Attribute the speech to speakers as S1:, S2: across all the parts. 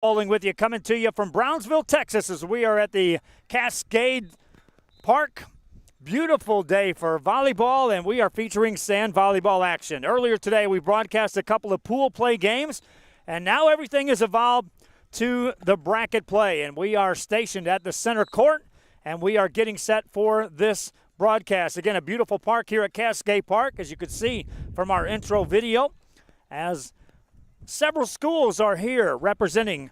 S1: Bowling with you, coming to you from Brownsville, Texas, as we are at the Cascade Park. Beautiful day for volleyball, and we are featuring sand volleyball action. Earlier today, we broadcast a couple of pool play games, and now everything has evolved to the bracket play, and we are stationed at the center court, and we are getting set for this broadcast. Again, a beautiful park here at Cascade Park, as you can see from our intro video, as several schools are here representing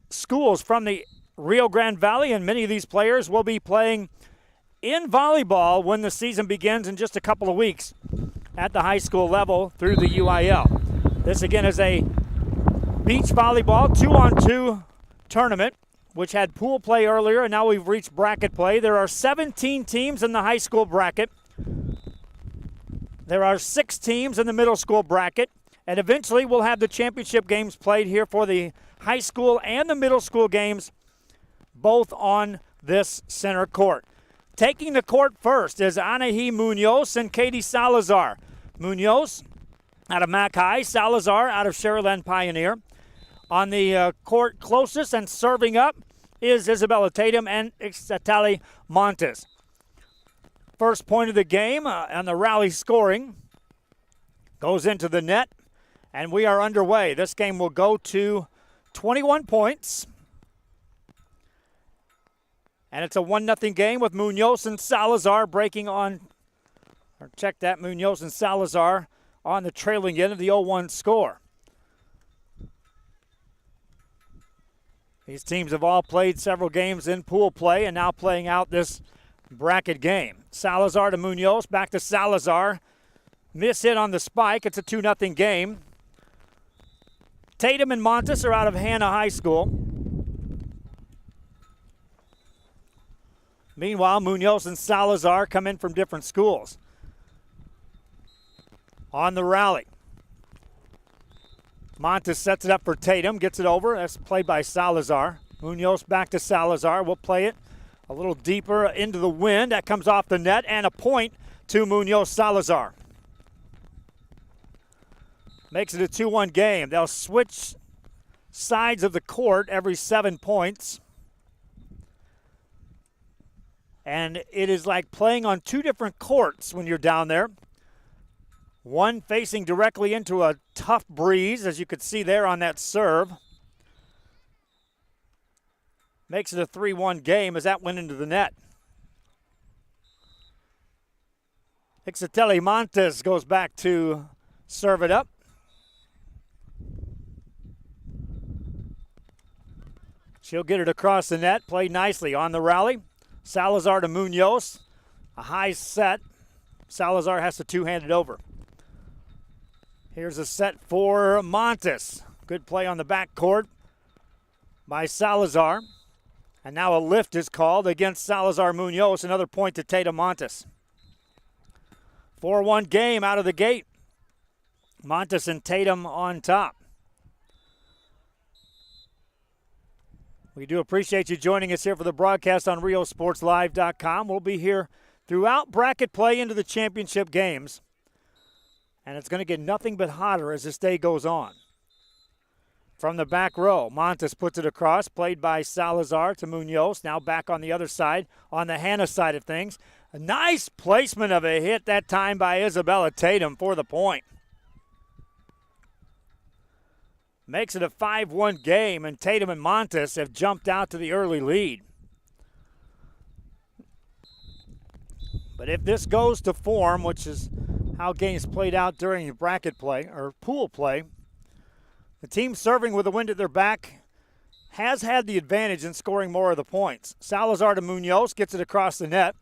S1: schools from the Rio Grande Valley, and many of these players will be playing in volleyball when the season begins in just a couple of weeks at the high school level through the UIL. This again is a beach volleyball 2-on-2 tournament, which had pool play earlier, and now we've reached bracket play. There are 17 teams in the high school bracket. There are 6 teams in the middle school bracket. And eventually we'll have the championship games played here for the high school and the middle school games, both on this center court. Taking the court first is Anahi Munoz and Katie Salazar. Munoz out of Mac High, Salazar out of Sharyland Pioneer. On the court closest and serving up is Isabella Tatum and Ixtatali Montes. First point of the game and the rally scoring goes into the net. And we are underway. This game will go to 21 points. And it's a 1-0 game with Munoz and Salazar breaking on, or check that, Munoz and Salazar on the trailing end of the 0-1 score. These teams have all played several games in pool play and now playing out this bracket game. Salazar to Munoz, back to Salazar. Miss hit on the spike. It's a 2-0 game. Tatum and Montes are out of Hannah High School. Meanwhile, Munoz and Salazar come in from different schools. On the rally, Montes sets it up for Tatum, gets it over. That's played by Salazar. Munoz back to Salazar. We'll play it a little deeper into the wind. That comes off the net, and a point to Munoz Salazar. Makes it a 2-1 game. They'll switch sides of the court every 7 points. And it is like playing on 2 different courts when you're down there. One facing directly into a tough breeze, as you could see there on that serve. Makes it a 3-1 game as that went into the net. Ixtatali Montes goes back to serve it up. She'll get it across the net, played nicely on the rally. Salazar to Munoz, a high set. Salazar has to two-hand it over. Here's a set for Montes. Good play on the backcourt by Salazar. And now a lift is called against Salazar Munoz, another point to Tatum Montes. 4-1 game out of the gate. Montes and Tatum on top. We do appreciate you joining us here for the broadcast on RioSportsLive.com. We'll be here throughout bracket play into the championship games. And it's going to get nothing but hotter as this day goes on. From the back row, Montes puts it across, played by Salazar to Munoz. Now back on the other side, on the Hannah side of things. A nice placement of a hit that time by Isabella Tatum for the point. Makes it a 5-1 game, and Tatum and Montes have jumped out to the early lead. But if this goes to form, which is how games played out during bracket play or pool play, the team serving with the wind at their back has had the advantage in scoring more of the points. Salazar to Munoz gets it across the net.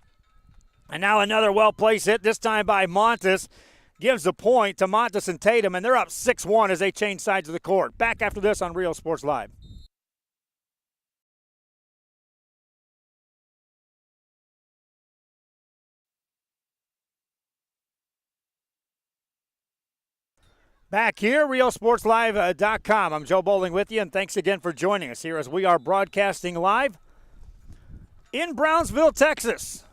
S1: And now another well-placed hit, this time by Montes. Gives the point to Montes and Tatum, and they're up 6-1 as they change sides of the court. Back after this on Real Sports Live. Back here, RealSportsLive.com. I'm Joe Bowling with you, and thanks again for joining us here as we are broadcasting live in Brownsville, Texas.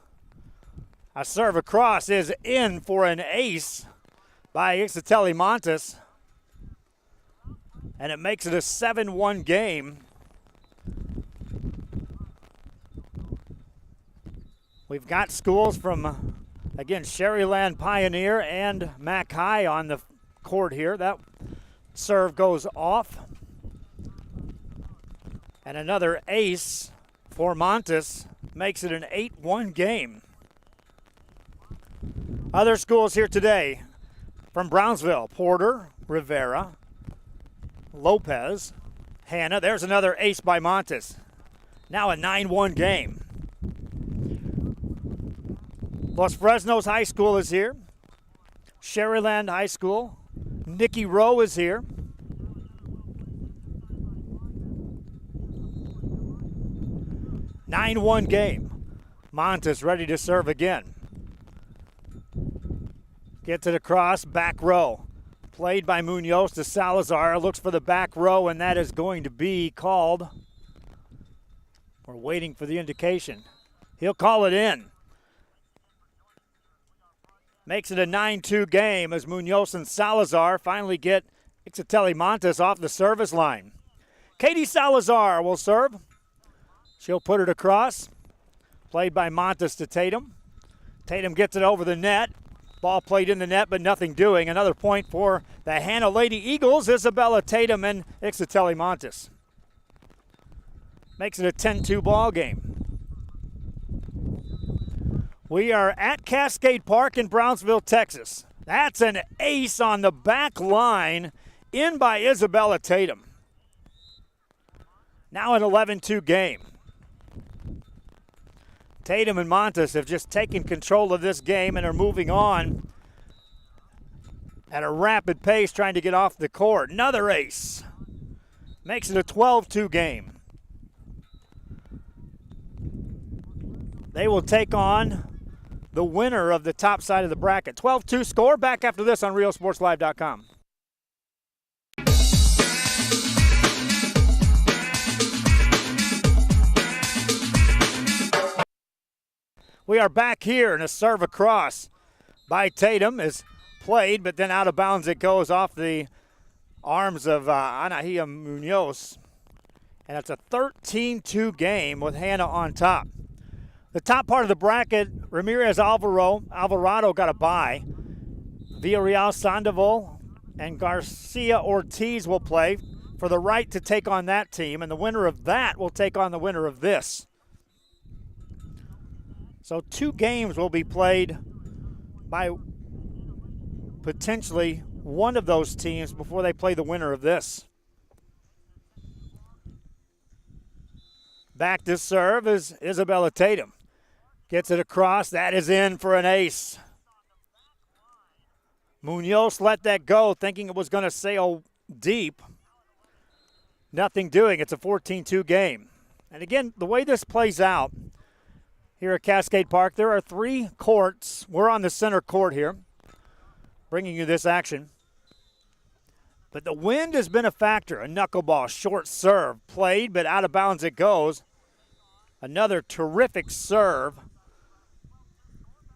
S1: A serve across is in for an ace by Ixtatali Montes. and it makes it a 7-1 game. We've got schools from, again, Sherryland Pioneer and Mac High on the court here. That serve goes off. And another ace for Montes makes it an 8-1 game. Other schools here today from Brownsville: Porter, Rivera, Lopez, Hanna. There's another ace by Montes. Now a 9-1 game. Los Fresnos High School is here. Sherryland High School. Nicky Rowe is here. Nine-1 game. Montes ready to serve again. Gets it across, back row. Played by Munoz to Salazar. Looks for the back row, and that is going to be called. We're waiting for the indication. He'll call it in. Makes it a 9-2 game as Munoz and Salazar finally get Ixatelli Montes off the service line. Katie Salazar will serve. She'll put it across. Played by Montes to Tatum. Tatum gets it over the net. Ball played in the net, but nothing doing. Another point for the Hanna Lady Eagles, Isabella Tatum and Ixatelli Montes. Makes it a 10-2 ball game. We are at Cascade Park in Brownsville, Texas. That's an ace on the back line, in by Isabella Tatum. Now an 11-2 game. Tatum and Montes have just taken control of this game and are moving on at a rapid pace, trying to get off the court. Another ace. Makes it a 12-2 game. They will take on the winner of the top side of the bracket. 12-2 score. Back after this on RealSportsLive.com. We are back here, and a serve across by Tatum is played, but then out of bounds it goes off the arms of Anahia Munoz. And it's a 13-2 game with Hanna on top. The top part of the bracket, Ramirez Alvarado got a bye. Villarreal Sandoval and Garcia Ortiz will play for the right to take on that team, and the winner of that will take on the winner of this. So 2 games will be played by potentially one of those teams before they play the winner of this. Back to serve is Isabella Tatum. Gets it across. That is in for an ace. Munoz let that go, thinking it was going to sail deep. Nothing doing. It's a 14-2 game. And again, the way this plays out here at Cascade Park, there are 3 courts. We're on the center court here, bringing you this action. But the wind has been a factor. A knuckleball, short serve, played, but out of bounds it goes. Another terrific serve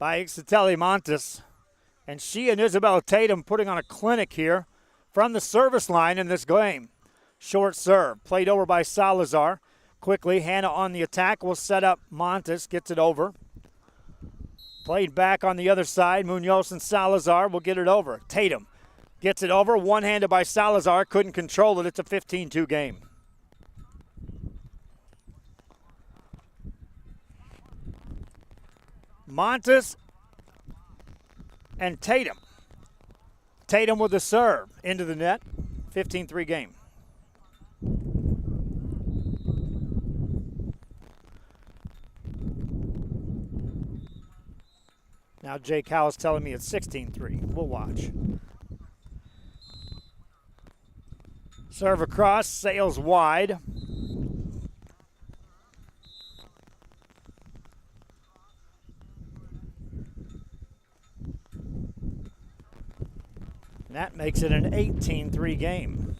S1: by Ixatelli Montes. And she and Isabella Tatum putting on a clinic here from the service line in this game. Short serve, played over by Salazar. Quickly, Hanna on the attack will set up Montes, gets it over. Played back on the other side. Munoz and Salazar will get it over. Tatum gets it over, one-handed by Salazar, couldn't control it. It's a 15-2 game. Montes and Tatum. Tatum with the serve into the net. 15-3 game. Now Jake Howe is telling me it's 16-3. We'll watch. Serve across, sails wide. And that makes it an 18-3 game.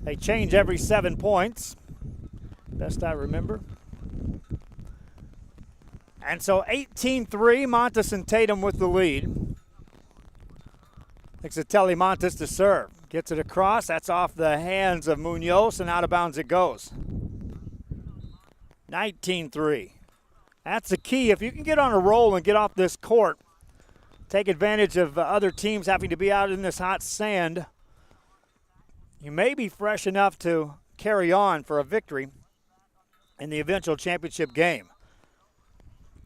S1: They change every 7 points, best I remember. And so 18-3, Montes and Tatum with the lead. Ixatelli Montes to serve. Gets it across. That's off the hands of Munoz, and out of bounds it goes. 19-3. That's the key. If you can get on a roll and get off this court, take advantage of other teams having to be out in this hot sand, you may be fresh enough to carry on for a victory in the eventual championship game.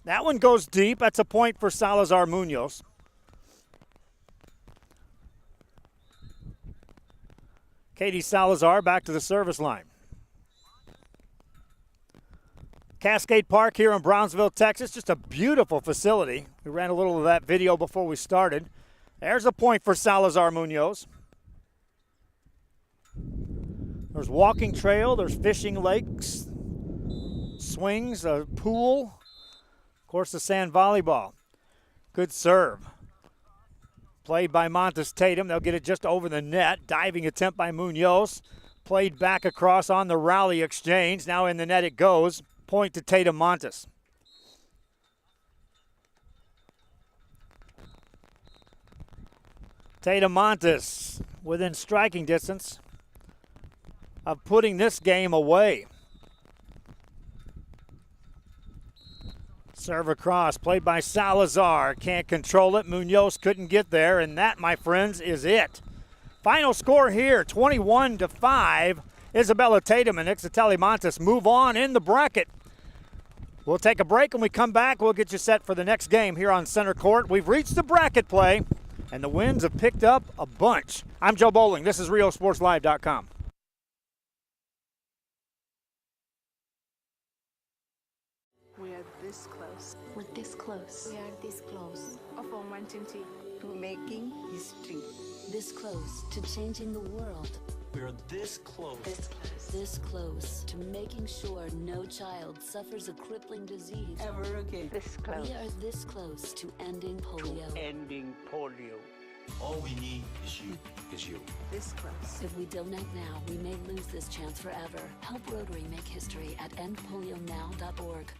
S1: That one goes deep. That's a point for Salazar Munoz. Katie Salazar back to the service line. Cascade Park here in Brownsville, Texas. Just a beautiful facility. We ran a little of that video before we started. There's a point for Salazar Munoz. There's walking trail, there's fishing lakes, swings, a pool, of course the sand volleyball. Good serve. Played by Montes Tatum. They'll get it just over the net. Diving attempt by Munoz. Played back across on the rally exchange. Now in the net it goes. Point to Tatum Montes. Tatum Montes within striking distance of putting this game away. Serve across, played by Salazar. Can't control it. Munoz couldn't get there, and that, my friends, is it. Final score here, 21-5. Isabella Tatum and Ixatelli Montes move on in the bracket. We'll take a break. When we come back, we'll get you set for the next game here on center court. We've reached the bracket play, and the wins have picked up a bunch. I'm Joe Bowling. This is RioSportsLive.com.
S2: We are this close.
S3: We're this close.
S2: We are this close of wanting
S3: To making history. This close to changing the world.
S4: We are this close.
S3: This close. This close to making sure no child suffers a crippling disease
S5: ever again.
S2: this close.
S3: We are this close to ending polio.
S5: Ending polio.
S4: All we need is you. Is you.
S2: This close.
S3: If we don't act now, we may lose this chance forever. Help Rotary make history at endpolionow.org.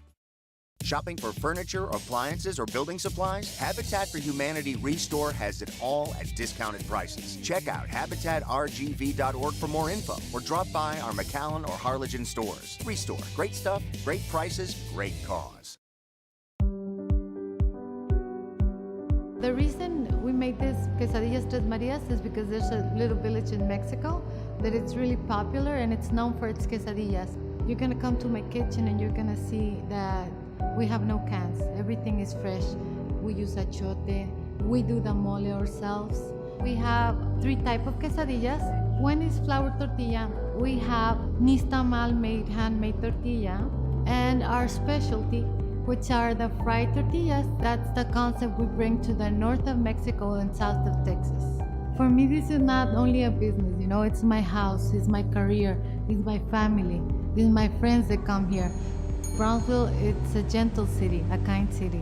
S6: Shopping for furniture, appliances, or building supplies? Habitat for Humanity Restore has it all at discounted prices. Check out habitatrgv.org for more info, or drop by our McAllen or Harlingen stores. Restore. Great stuff, great prices, great cause.
S7: The reason we made this quesadillas Tres Marias is because there's a little village in Mexico that it's really popular and it's known for its quesadillas. You're gonna come to my kitchen and you're gonna see that we have no cans. Everything is fresh. We use achote. We do the mole ourselves. We have 3 types of quesadillas. One is flour tortilla. We have nixtamal made handmade tortilla, and our specialty, which are the fried tortillas. That's the concept we bring to the north of Mexico and south of Texas. For me, this is not only a business, you know, it's my house, it's my career, it's my family, it's my friends that come here. Brownsville, it's a gentle city, a kind city.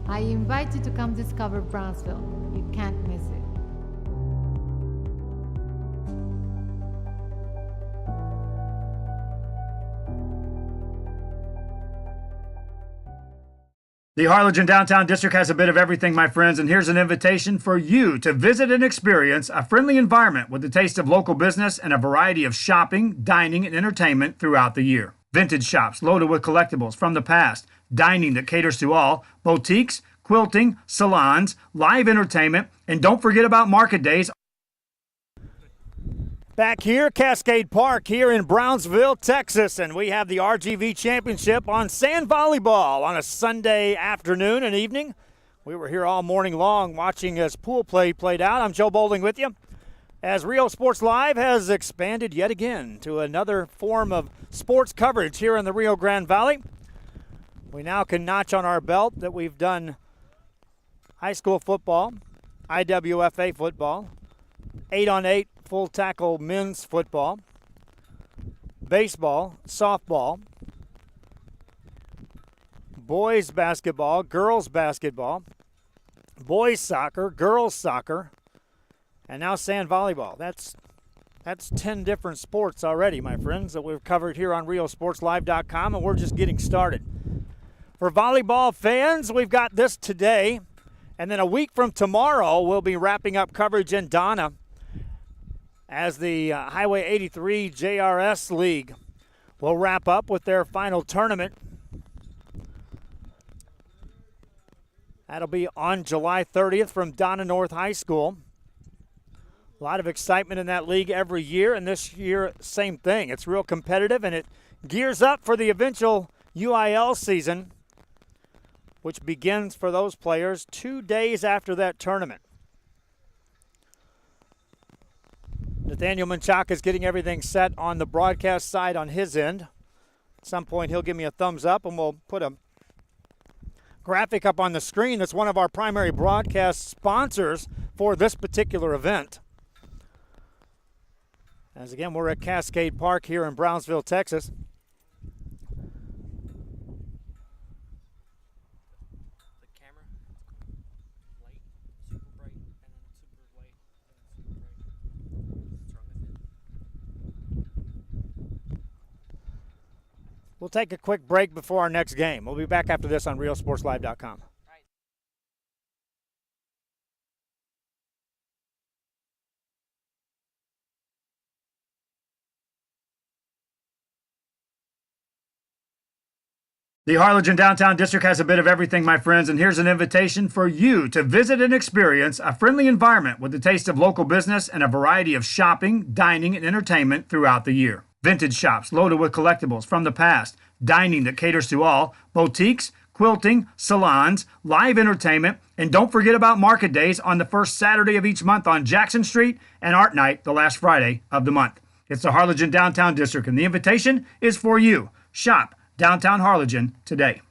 S7: I invite you to come discover Brownsville. You can't miss it.
S1: The Harlingen Downtown District has a bit of everything, my friends, and here's an invitation for you to visit and experience a friendly environment with a taste of local business and a variety of shopping, dining, and entertainment throughout the year. Vintage shops loaded with collectibles from the past, dining that caters to all, boutiques, quilting, salons, live entertainment, and don't forget about market days. Back here, Cascade Park here in Brownsville, Texas, and we have the RGV Championship on sand volleyball on a Sunday afternoon and evening. We were here all morning long watching as pool play played out. I'm Joe Bowling with you. As Rio Sports Live has expanded yet again to another form of sports coverage here in the Rio Grande Valley, we now can notch on our belt that we've done high school football, IWFA football, 8-on-8 full tackle men's football, baseball, softball, boys basketball, girls basketball, boys soccer, girls soccer, and now sand volleyball. That's 10 different sports already, my friends, that we've covered here on RioSportsLive.com, and we're just getting started. For volleyball fans, we've got this today And then a week from tomorrow, we'll be wrapping up coverage in Donna as the Highway 83 JRS League will wrap up with their final tournament. That'll be on July 30th from Donna North High School. A lot of excitement in that league every year, and this year, same thing. It's real competitive, and it gears up for the eventual UIL season, which begins for those players 2 days after that tournament. Nathaniel Menchaca is getting everything set on the broadcast side on his end. At some point, he'll give me a thumbs up, and we'll put a graphic up on the screen. That's one of our primary broadcast sponsors for this particular event. As again, we're at Cascade Park here in Brownsville, Texas.
S5: The camera, light, super bright, and then super light, and then super bright. What's wrong with it?
S1: We'll take a quick break before our next game. We'll be back after this on RealSportsLive.com. The Harlingen Downtown District has a bit of everything, my friends, and here's an invitation for you to visit and experience a friendly environment with the taste of local business and a variety of shopping, dining, and entertainment throughout the year. Vintage shops loaded with collectibles from the past, dining that caters to all, boutiques, quilting, salons, live entertainment, and don't forget about market days on the first Saturday of each month on Jackson Street and Art Night the last Friday of the month. It's the Harlingen Downtown District, and the invitation is for you. Shop Downtown Harlingen today.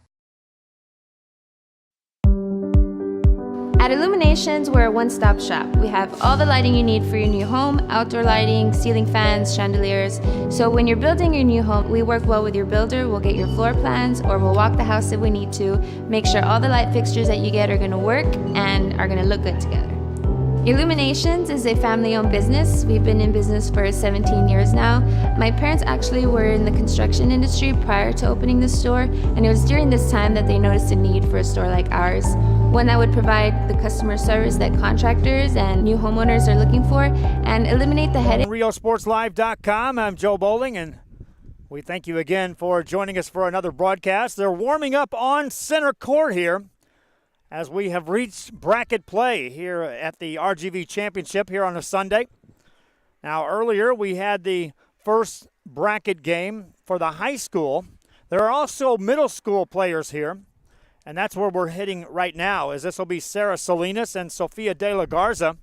S8: At Illuminations, we're a one-stop shop. We have all the lighting you need for your new home, outdoor lighting, ceiling fans, chandeliers. So when you're building your new home, we work well with your builder. We'll get your floor plans, or we'll walk the house if we need to, make sure all the light fixtures that you get are gonna work and are gonna look good together. Illuminations is a family-owned business. We've been in business for 17 years now. My parents actually were in the construction industry prior to opening the store, and it was during this time that they noticed a need for a store like ours, one that would provide the customer service that contractors and new homeowners are looking for and eliminate the headache.
S1: RealSportsLive.com. I'm Joe Bowling, and we thank you again for joining us for another broadcast. They're warming up on center court here as we have reached bracket play here at the RGV Championship here on a Sunday. Now, earlier we had the first bracket game for the high school. There are also middle school players here, and that's where we're hitting right now, as this will be Sarah Salinas and Sofia De La Garza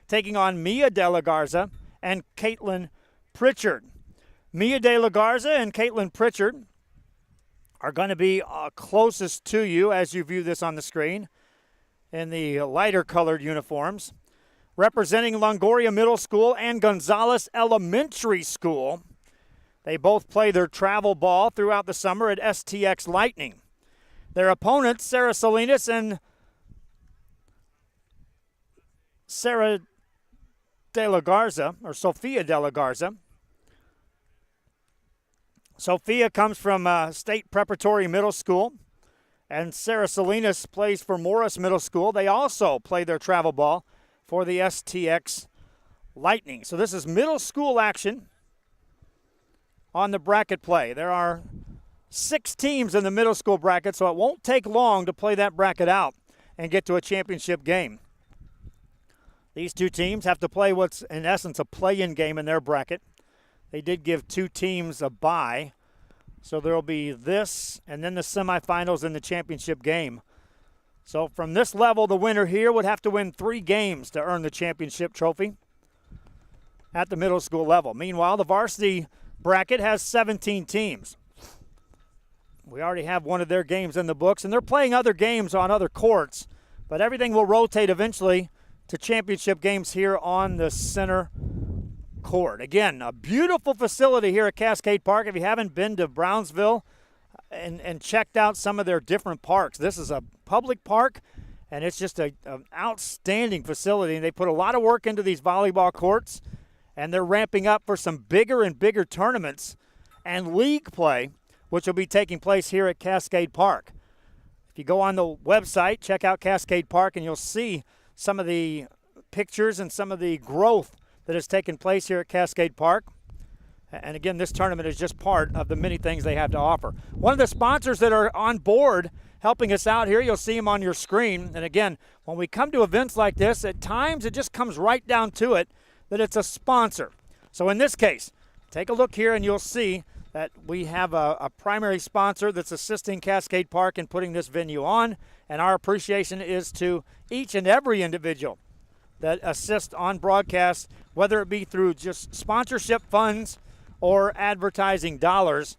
S1: taking on Mia De La Garza and Caitlin Pritchard. Mia De La Garza and Caitlin Pritchard are going to be closest to you as you view this on the screen in the lighter colored uniforms. Representing Longoria Middle School and Gonzales Elementary School, they both play their travel ball throughout the summer at STX Lightning. Their opponents, Sarah Salinas and Sarah De La Garza, or Sofia De La Garza. Sofia comes from State Preparatory Middle School, and Sarah Salinas plays for Morris Middle School. They also play their travel ball for the STX Lightning. So this is middle school action on the bracket play. There are 6 teams in the middle school bracket, so it won't take long to play that bracket out and get to a championship game. These two teams have to play what's, in essence, a play-in game in their bracket. They did give 2 teams a bye, so there will be this and then the semifinals in the championship game. So from this level, the winner here would have to win 3 games to earn the championship trophy at the middle school level. Meanwhile, the varsity bracket has 17 teams. We already have one of their games in the books, and they're playing other games on other courts, but everything will rotate eventually to championship games here on the center court. Again, a beautiful facility here at Cascade Park. If you haven't been to Brownsville and checked out some of their different parks, this is a public park, and it's just an outstanding facility. And they put a lot of work into these volleyball courts, and they're ramping up for some bigger and bigger tournaments and league play, which will be taking place here at Cascade Park. If you go on the website, check out Cascade Park, and you'll see some of the pictures and some of the growth that has taken place here at Cascade Park. And again, this tournament is just part of the many things they have to offer. One of the sponsors that are on board helping us out here, you'll see them on your screen. And again, when we come to events like this, at times it just comes right down to it that it's a sponsor. So in this case, take a look here and you'll see that we have a primary sponsor that's assisting Cascade Park in putting this venue on. And our appreciation is to each and every individual that assists on broadcast, whether it be through just sponsorship funds or advertising dollars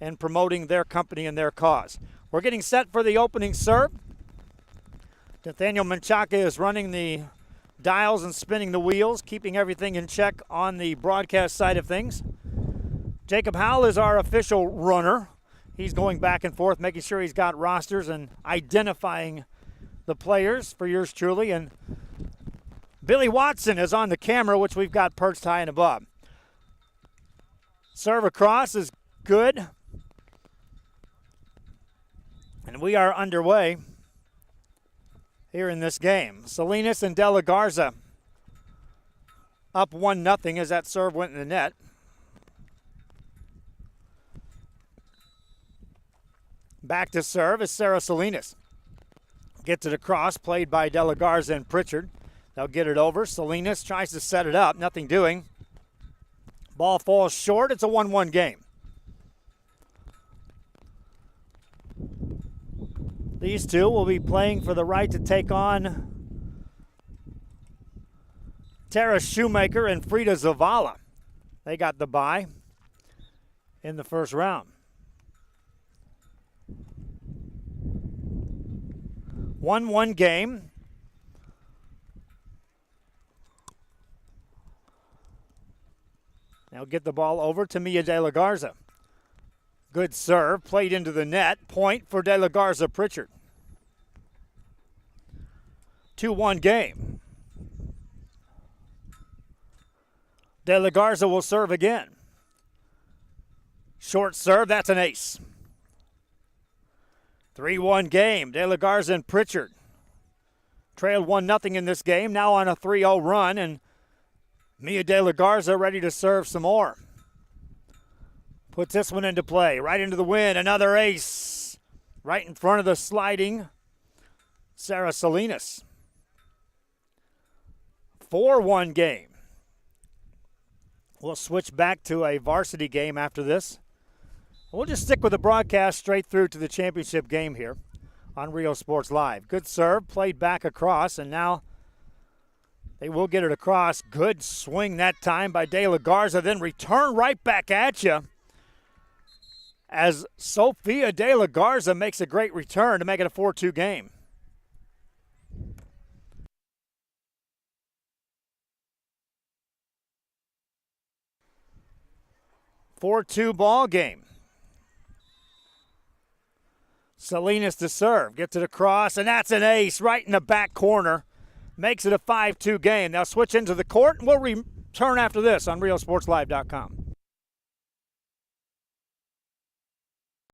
S1: and promoting their company and their cause. We're getting set for the opening serve. Nathaniel Menchaca is running the dials and spinning the wheels, keeping everything in check on the broadcast side of things. Jacob Howell is our official runner. He's going back and forth, making sure he's got rosters and identifying the players for yours truly. And Billy Watson is on the camera, which we've got perched high and above. Serve across is good. And we are underway here in this game. Salinas and De La Garza up 1-0 as that serve went in the net. Back to serve is Sarah Salinas. Gets it across, played by De La Garza and Pritchard. They'll get it over. Salinas tries to set it up, nothing doing. Ball falls short. It's a 1-1 game. These two will be playing for the right to take on Tara Shoemaker and Frida Zavala. They got the bye in the first round. 1-1 game. Now get the ball over to Mia De La Garza. Good serve, played into the net. Point for De La Garza Pritchard. 2-1 game. De La Garza will serve again. Short serve, that's an ace. 3-1 game. De La Garza and Pritchard trailed 1-0 in this game, now on a 3-0 run, and Mia De La Garza ready to serve some more. Puts this one into play, right into the wind, another ace, right in front of the sliding Sarah Salinas. 4-1 game. We'll switch back to a varsity game after this. We'll just stick with the broadcast straight through to the championship game here on Rio Sports Live. Good serve, played back across, and now they will get it across. Good swing that time by De La Garza, then return right back at you as Sophia De La Garza makes a great return to make it a 4-2 game. (4-2) ball game. Salinas to serve, gets it across, and that's an ace right in the back corner. Makes it a 5-2 game. Now switch into the court, and we'll return after this on RioSportsLive.com.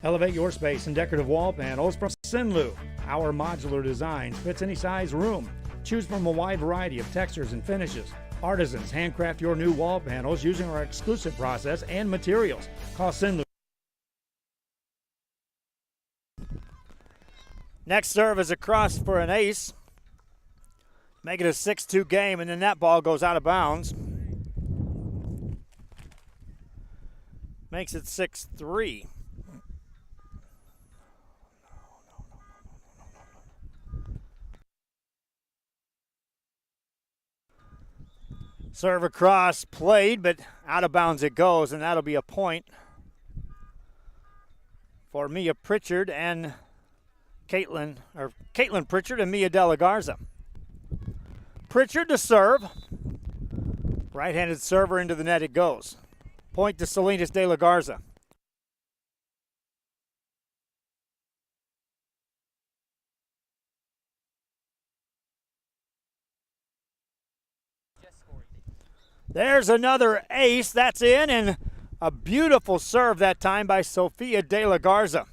S1: Elevate your space in decorative wall panels from Sinlu. Our modular design fits any size room. Choose from a wide variety of textures and finishes. Artisans handcraft your new wall panels using our exclusive process and materials. Call Sinlu. Next serve is across for an ace. Make it a 6-2 game, and then that ball goes out of bounds. Makes it 6-3. Serve across, played, but out of bounds it goes, and that'll be a point for Mia Pritchard and Caitlin Pritchard and Mia De La Garza. Pritchard to serve. Right-handed server into the net it goes. Point to Salinas De La Garza. There's another ace. That's in, and a beautiful serve that time by Sophia De La Garza.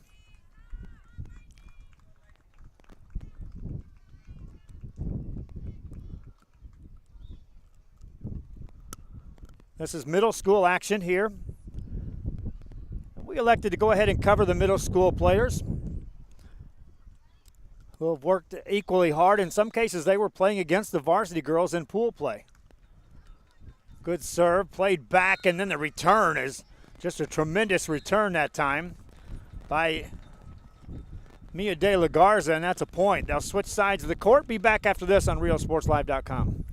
S1: This is middle school action here. We elected to go ahead and cover the middle school players who have worked equally hard. In some cases, they were playing against the varsity girls in pool play. Good serve, played back, and then the return is just a tremendous return that time by Mia De La Garza, and that's a point. They'll switch sides of the court. Be back after this on RealSportsLive.com.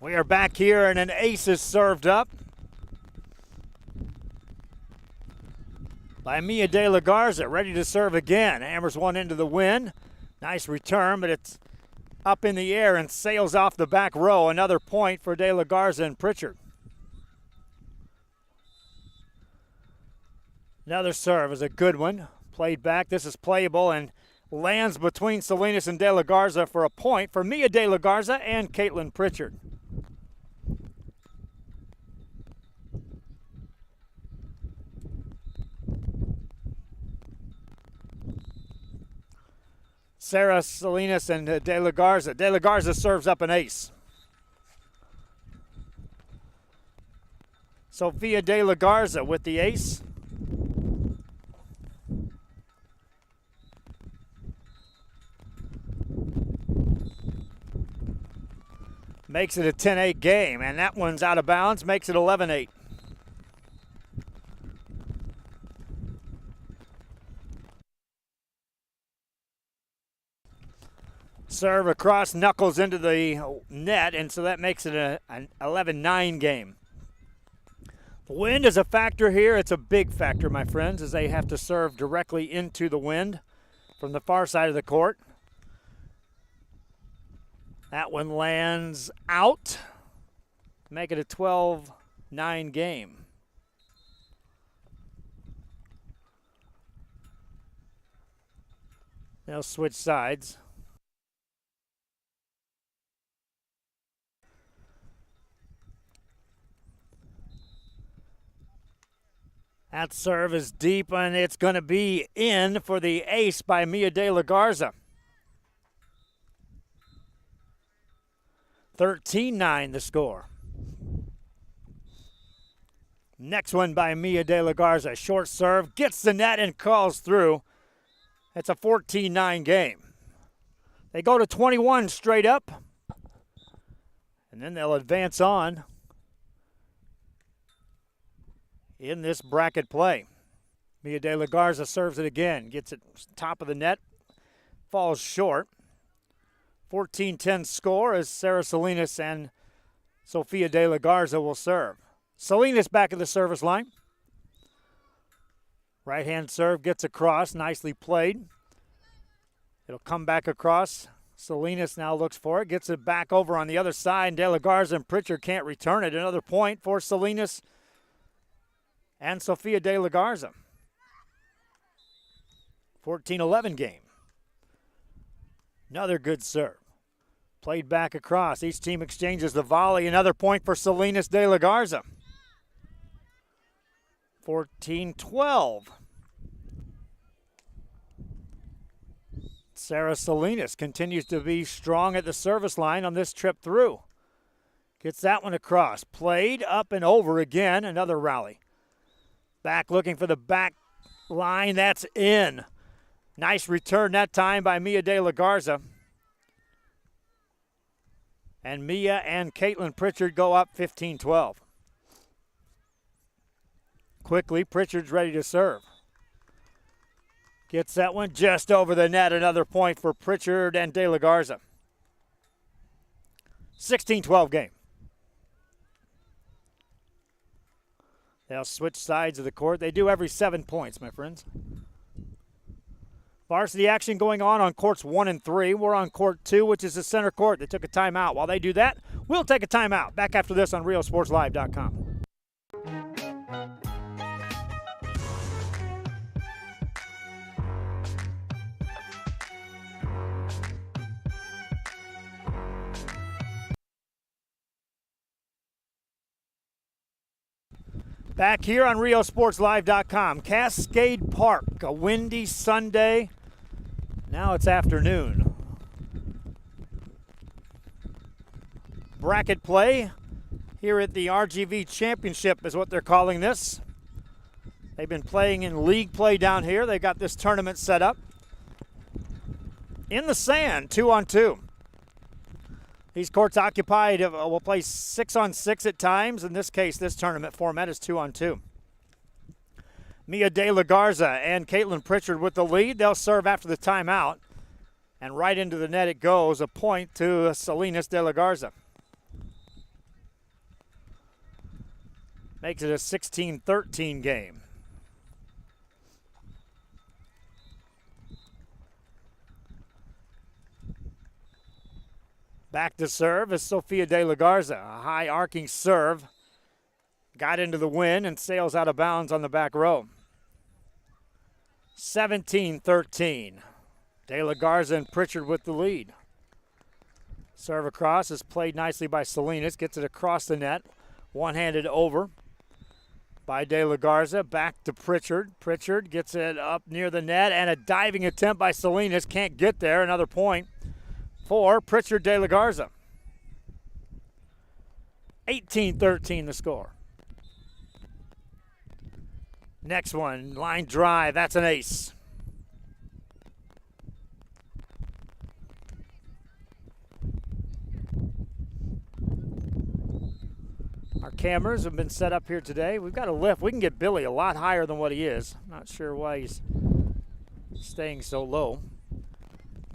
S1: We are back here, and an ace is served up by Mia De La Garza, ready to serve again. Hammers one into the wind. Nice return, but it's up in the air and sails off the back row. Another point for De La Garza and Pritchard. Another serve is a good one. Played back. This is playable and lands between Salinas and De La Garza for a point for Mia De La Garza and Caitlin Pritchard. Sarah Salinas and De La Garza. De La Garza serves up an ace. Sophia De La Garza with the ace. Makes it a 10-8 game, and that one's out of bounds, makes it 11-8. Serve across, knuckles into the net, and so that makes it an 11-9 game. The wind is a factor here. It's a big factor, my friends, as they have to serve directly into the wind from the far side of the court. That one lands out, make it a 12-9 game. They'll switch sides. That serve is deep, and it's going to be in for the ace by Mia De La Garza. 13-9 the score. Next one by Mia De La Garza. Short serve, gets the net and calls through. It's a 14-9 game. They go to 21 straight up, and then they'll advance on in this bracket play. Mia De La Garza serves it again, gets it top of the net, falls short. 14-10 score as Sarah Salinas and Sophia De La Garza will serve. Salinas back at the service line. Right-hand serve gets across, nicely played. It'll come back across. Salinas now looks for it, gets it back over on the other side, and De La Garza and Pritchard can't return it. Another point for Salinas and Sophia De La Garza. 14-11 game. Another good serve. Played back across. Each team exchanges the volley. Another point for Salinas De La Garza. 14-12. Sarah Salinas continues to be strong at the service line on this trip through. Gets that one across. Played up and over again. Another rally. Back looking for the back line. That's in. Nice return that time by Mia De La Garza. And Mia and Caitlin Pritchard go up 15-12. Quickly, Pritchard's ready to serve. Gets that one just over the net. Another point for Pritchard and De La Garza. 16-12 game. They'll switch sides of the court. They do every 7 points, my friends. Varsity action going on courts 1 and 3. We're on court 2, which is the center court. They took a timeout. While they do that, we'll take a timeout. Back after this on RealSportsLive.com. Back here on RioSportsLive.com, Cascade Park, a windy Sunday. Now it's afternoon. Bracket play here at the RGV Championship is what they're calling this. They've been playing in league play down here. They got this tournament set up in the sand, 2-on-2. These courts occupied will play 6-on-6 at times. In this case, this tournament format is 2-on-2. Mia De La Garza and Caitlin Pritchard with the lead. They'll serve after the timeout. And right into the net it goes. A point to Salinas De La Garza. Makes it a 16-13 game. Back to serve is Sofia De La Garza. A high arcing serve. Got into the wind and sails out of bounds on the back row. 17-13. De La Garza and Pritchard with the lead. Serve across is played nicely by Salinas. Gets it across the net. One-handed over by De La Garza. Back to Pritchard. Pritchard gets it up near the net, and a diving attempt by Salinas. Can't get there. Another point for Pritchard De La Garza. 18-13 the score. Next one, line drive. That's an ace. Our cameras have been set up here today. We've got a lift. We can get Billy a lot higher than what he is. Not sure why he's staying so low.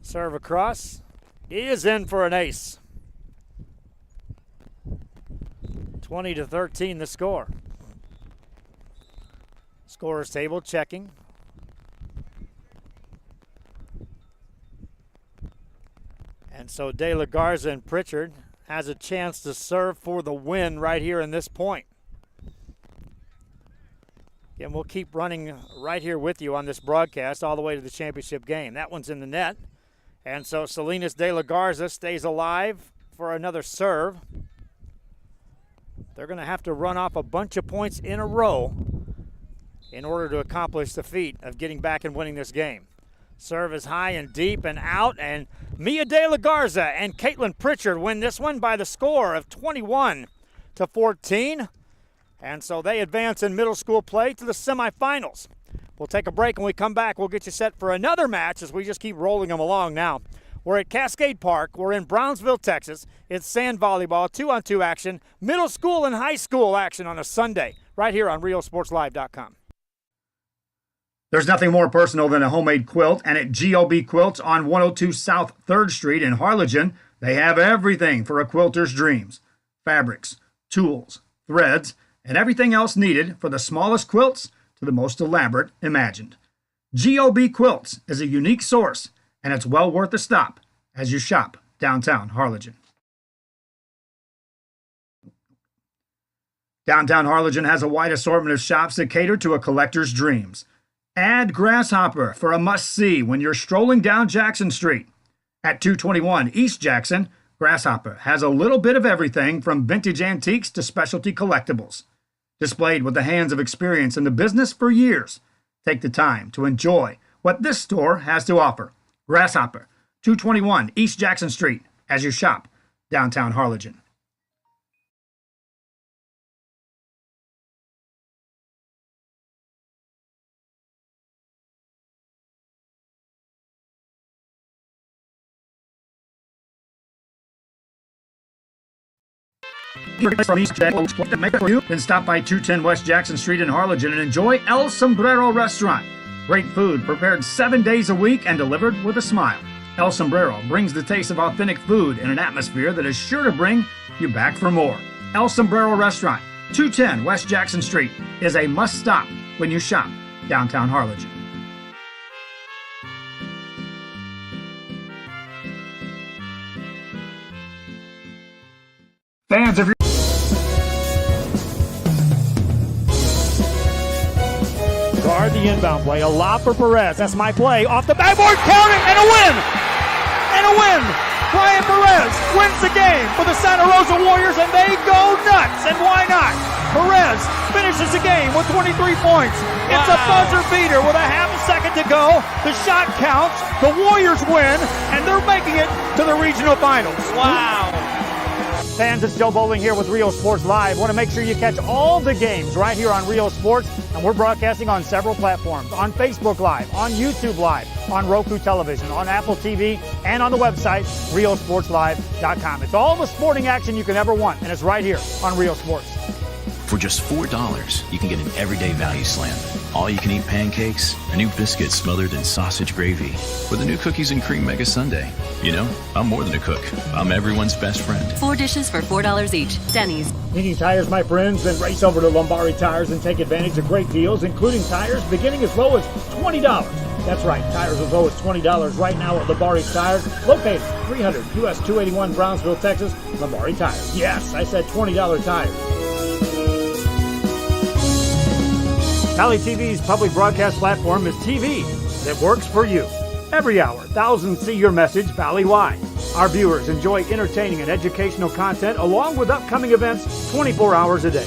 S1: Serve across. He is in for an ace. 20-13 the score. Scorer's table checking. And so De La Garza and Pritchard has a chance to serve for the win right here in this point. And we'll keep running right here with you on this broadcast all the way to the championship game. That one's in the net. And so Salinas De La Garza stays alive for another serve. They're going to have to run off a bunch of points in a row in order to accomplish the feat of getting back and winning this game. Serve is high and deep and out, and Mia De La Garza and Caitlin Pritchard win this one by the score of 21-14. And so they advance in middle school play to the semifinals. We'll take a break. When we come back, we'll get you set for another match as we just keep rolling them along now. We're at Cascade Park. We're in Brownsville, Texas. It's sand volleyball, 2-on-2 action, middle school and high school action on a Sunday, right here on RioSportsLive.com.
S9: There's nothing more personal than a homemade quilt, and at GOB Quilts on 102 South 3rd Street in Harlingen, they have everything for a quilter's dreams. Fabrics, tools, threads, and everything else needed for the smallest quilts to the most elaborate imagined. GOB Quilts is a unique source, and it's well worth a stop as you shop downtown Harlingen. Downtown Harlingen has a wide assortment of shops that cater to a collector's dreams. Add Grasshopper for a must-see when you're strolling down Jackson Street. At 221 East Jackson, Grasshopper has a little bit of everything from vintage antiques to specialty collectibles. Displayed with the hands of experience in the business for years. Take the time to enjoy what this store has to offer. Grasshopper, 221 East Jackson Street, as you shop downtown Harlingen. From East Jackson, to make it for you, then stop by 210 West Jackson Street in Harlingen and enjoy El Sombrero Restaurant. Great food prepared 7 days a week and delivered with a smile. El Sombrero brings the taste of authentic food in an atmosphere that is sure to bring you back for more. El Sombrero Restaurant, 210 West Jackson Street, is a must-stop when you shop downtown Harlingen. Fans of your
S1: Guard the inbound play. A lob for Perez. That's my play. Off the backboard. Counting and a win. And a win. Brian Perez wins the game for the Santa Rosa Warriors, and they go nuts. And why not? Perez finishes the game with 23 points. It's a buzzer beater with a half a second to go. The shot counts. The Warriors win, and they're making it to the regional finals.
S5: Wow.
S1: Fans, it's Joe Bowling here with Rio Sports Live. Want to make sure you catch all the games right here on Rio Sports, and we're broadcasting on several platforms, on Facebook Live, on YouTube Live, on Roku Television, on Apple TV, and on the website, riosportslive.com. It's all the sporting action you can ever want, and it's right here on Rio Sports.
S10: For just $4, you can get an everyday value slam. All-you-can-eat pancakes, a new biscuit smothered in sausage gravy, with a new cookies and cream mega sundae. You know, I'm more than a cook. I'm everyone's best friend.
S11: 4 dishes for $4 each. Denny's.
S1: Needing tires, my friends? Then race over to Lombardi Tires and take advantage of great deals, including tires beginning as low as $20. That's right, tires as low as $20 right now at Lombardi Tires, located 300 US 281 Brownsville, Texas. Lombardi Tires. Yes, I said $20 tires. Valley TV's public broadcast platform is TV that works for you. Every hour, thousands see your message Valley-wide. Our viewers enjoy entertaining and educational content along with upcoming events 24 hours a day.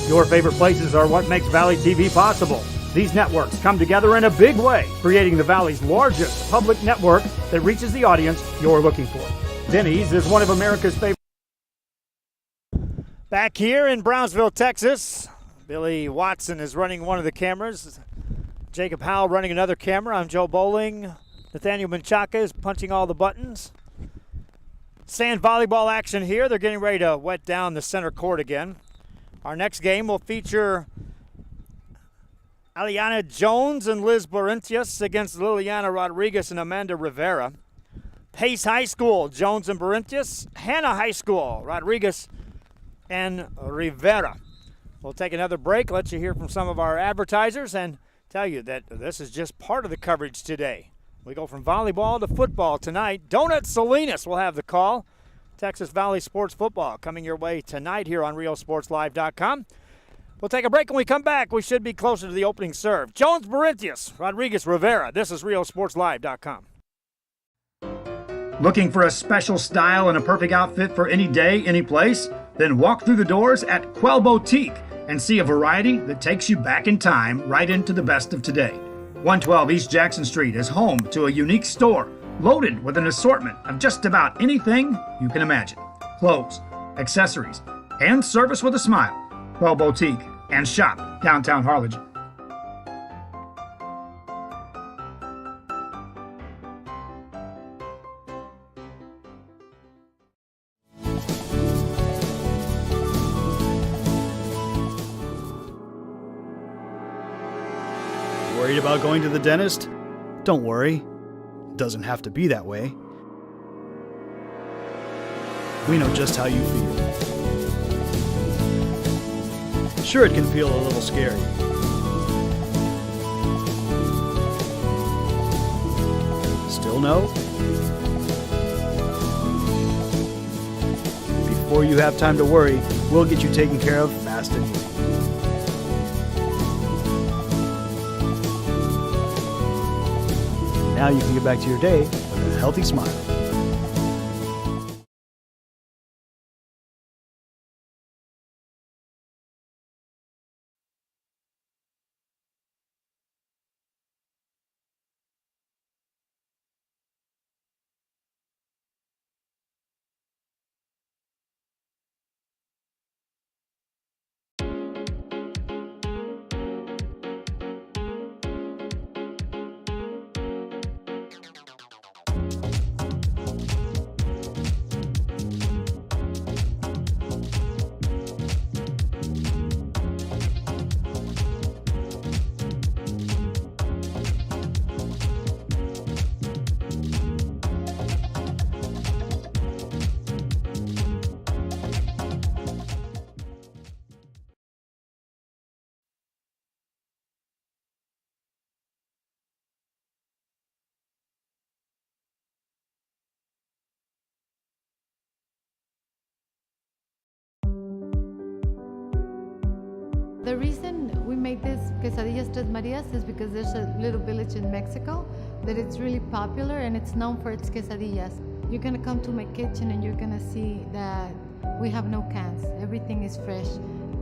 S1: Your favorite places are what makes Valley TV possible. These networks come together in a big way, creating the Valley's largest public network that reaches the audience you're looking for. Denny's is one of America's favorite. Back here in Brownsville, Texas, Billy Watson is running one of the cameras. Jacob Howell running another camera. I'm Joe Bowling. Nathaniel Menchaca is punching all the buttons. Sand volleyball action here. They're getting ready to wet down the center court again. Our next game will feature Aliana Jones and Liz Barentius against Liliana Rodriguez and Amanda Rivera. Pace High School, Jones and Barentius. Hannah High School, Rodriguez and Rivera. We'll take another break, let you hear from some of our advertisers, and tell you that this is just part of the coverage today. We go from volleyball to football tonight. Donut Salinas will have the call. Texas Valley Sports Football coming your way tonight here on RioSportsLive.com. We'll take a break. When we come back, we should be closer to the opening serve. Jones Barentius, Rodriguez Rivera. This is RioSportsLive.com.
S9: Looking for a special style and a perfect outfit for any day, any place? Then walk through the doors at Quell Boutique and see a variety that takes you back in time right into the best of today. 112 East Jackson Street is home to a unique store loaded with an assortment of just about anything you can imagine. Clothes, accessories, and service with a smile. Quell Boutique and shop downtown Harlingen.
S12: Worried about going to the dentist? Don't worry. It doesn't have to be that way. We know just how you feel. Sure, it can feel a little scary. Still no? Before you have time to worry, we'll get you taken care of fast and easy. Now you can get back to your day with a healthy smile.
S7: The reason we made this quesadillas Tres Marias is because there's a little village in Mexico that it's really popular and it's known for its quesadillas. You're gonna come to my kitchen and you're gonna see that we have no cans. Everything is fresh.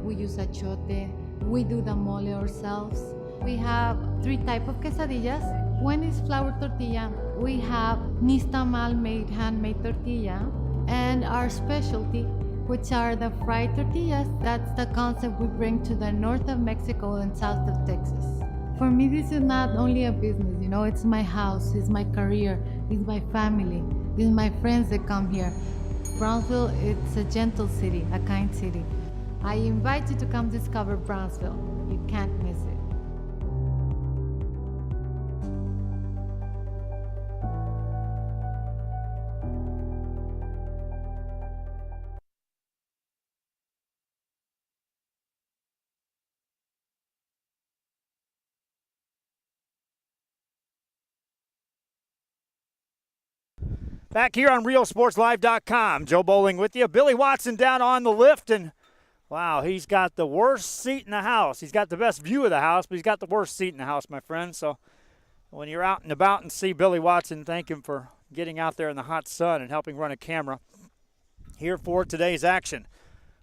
S7: we use achote, we do the mole ourselves. We have 3 types of quesadillas. One is flour tortilla. We have nistamal made handmade tortilla, and our specialty, which are the fried tortillas. That's the concept we bring to the north of Mexico and south of Texas. For me, this is not only a business, it's my house, it's my career, it's my family, it's my friends that come here. Brownsville, it's a gentle city, a kind city. I invite you to come discover Brownsville. You can't miss it.
S1: Back here on RealSportsLive.com, Joe Bowling with you. Billy Watson down on the lift, and wow, he's got the worst seat in the house. He's got the best view of the house, but he's got the worst seat in the house, my friend. So when you're out and about and see Billy Watson, thank him for getting out there in the hot sun and helping run a camera here for today's action.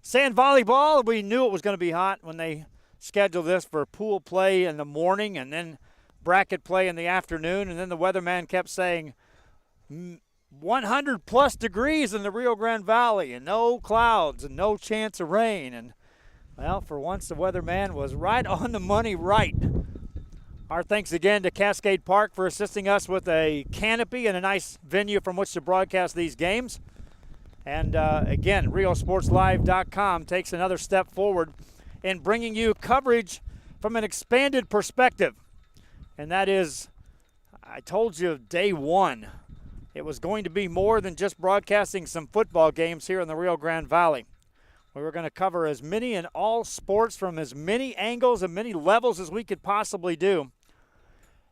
S1: Sand volleyball, we knew it was going to be hot when they scheduled this for pool play in the morning and then bracket play in the afternoon, and then the weatherman kept saying 100 plus degrees in the Rio Grande Valley and no clouds and no chance of rain. And well, for once the weatherman was right on the money right. Our thanks again to Cascade Park for assisting us with a canopy and a nice venue from which to broadcast these games. And again, RealSportsLive.com takes another step forward in bringing you coverage from an expanded perspective. And that is, I told you day one, it was going to be more than just broadcasting some football games here in the Rio Grande Valley. We were going to cover as many and all sports from as many angles and many levels as we could possibly do,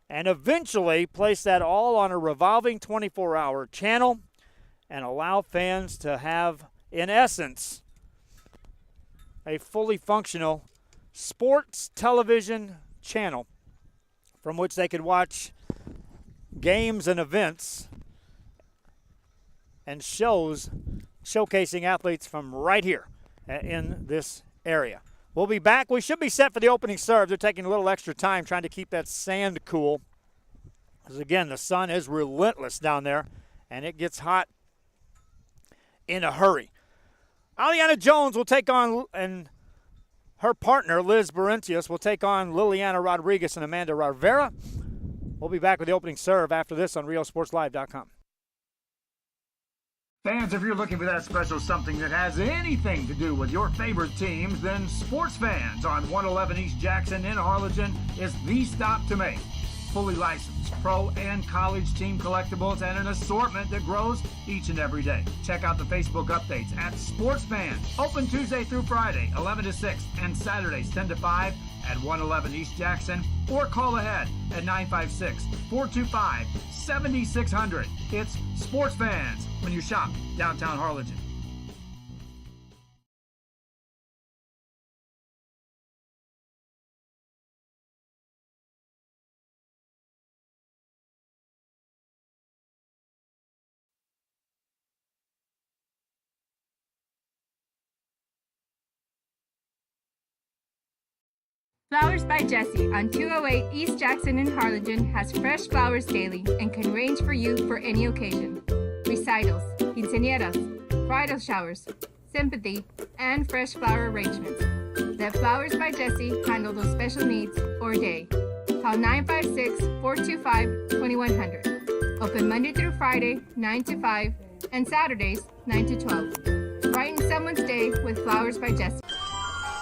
S1: and eventually place that all on a revolving 24-hour channel and allow fans to have, in essence, a fully functional sports television channel from which they could watch games and events and shows showcasing athletes from right here in this area. We'll be back. We should be set for the opening serve. They're taking a little extra time trying to keep that sand cool. Because, again, the sun is relentless down there, and it gets hot in a hurry. Aliana Jones will take on, and her partner, Liz Berentius, will take on Liliana Rodriguez and Amanda Rivera. We'll be back with the opening serve after this on RealSportsLive.com.
S9: Fans, if you're looking for that special something that has anything to do with your favorite teams, then Sports Fans on 111 East Jackson in Harlingen is the stop to make. Fully licensed pro and college team collectibles and an assortment that grows each and every day. Check out the Facebook updates at Sports Fans. Open Tuesday through Friday, 11 to 6, and Saturdays, 10 to 5 at 111 East Jackson, or call ahead at 956-425-7600. It's Sports Fans when you shop downtown Harlingen.
S8: Flowers by Jessie on 208 East Jackson in Harlingen has fresh flowers daily and can range for you for any occasion. Recitals, quinceañeras, bridal showers, sympathy, and fresh flower arrangements. Let Flowers by Jessie handle those special needs or day. Call 956-425-2100. Open Monday through Friday, 9 to 5, and Saturdays, 9 to 12. Brighten someone's day with Flowers by Jessie.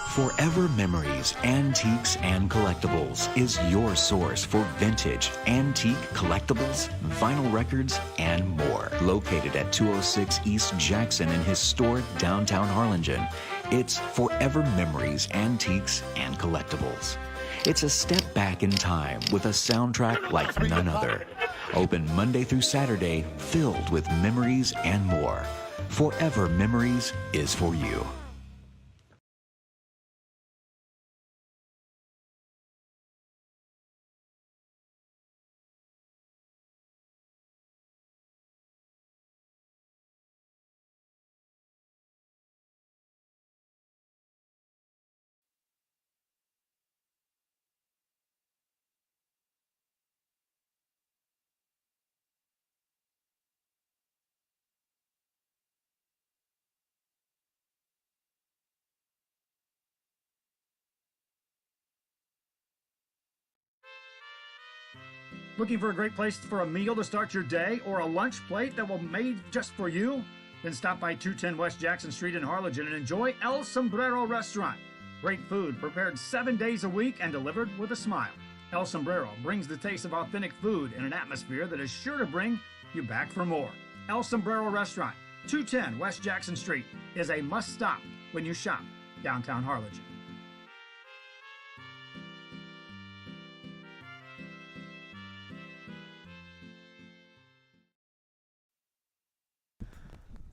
S13: Forever Memories, Antiques, and Collectibles is your source for vintage, antique collectibles, vinyl records, and more. Located at 206 East Jackson in historic downtown Harlingen, it's Forever Memories, Antiques, and Collectibles. It's a step back in time with a soundtrack like none other. Open Monday through Saturday, filled with memories and more. Forever Memories is for you.
S9: Looking for a great place for a meal to start your day or a lunch plate that will be made just for you? Then stop by 210 West Jackson Street in Harlingen and enjoy El Sombrero Restaurant. Great food prepared 7 days a week and delivered with a smile. El Sombrero brings the taste of authentic food in an atmosphere that is sure to bring you back for more. El Sombrero Restaurant, 210 West Jackson Street, is a must-stop when you shop downtown Harlingen.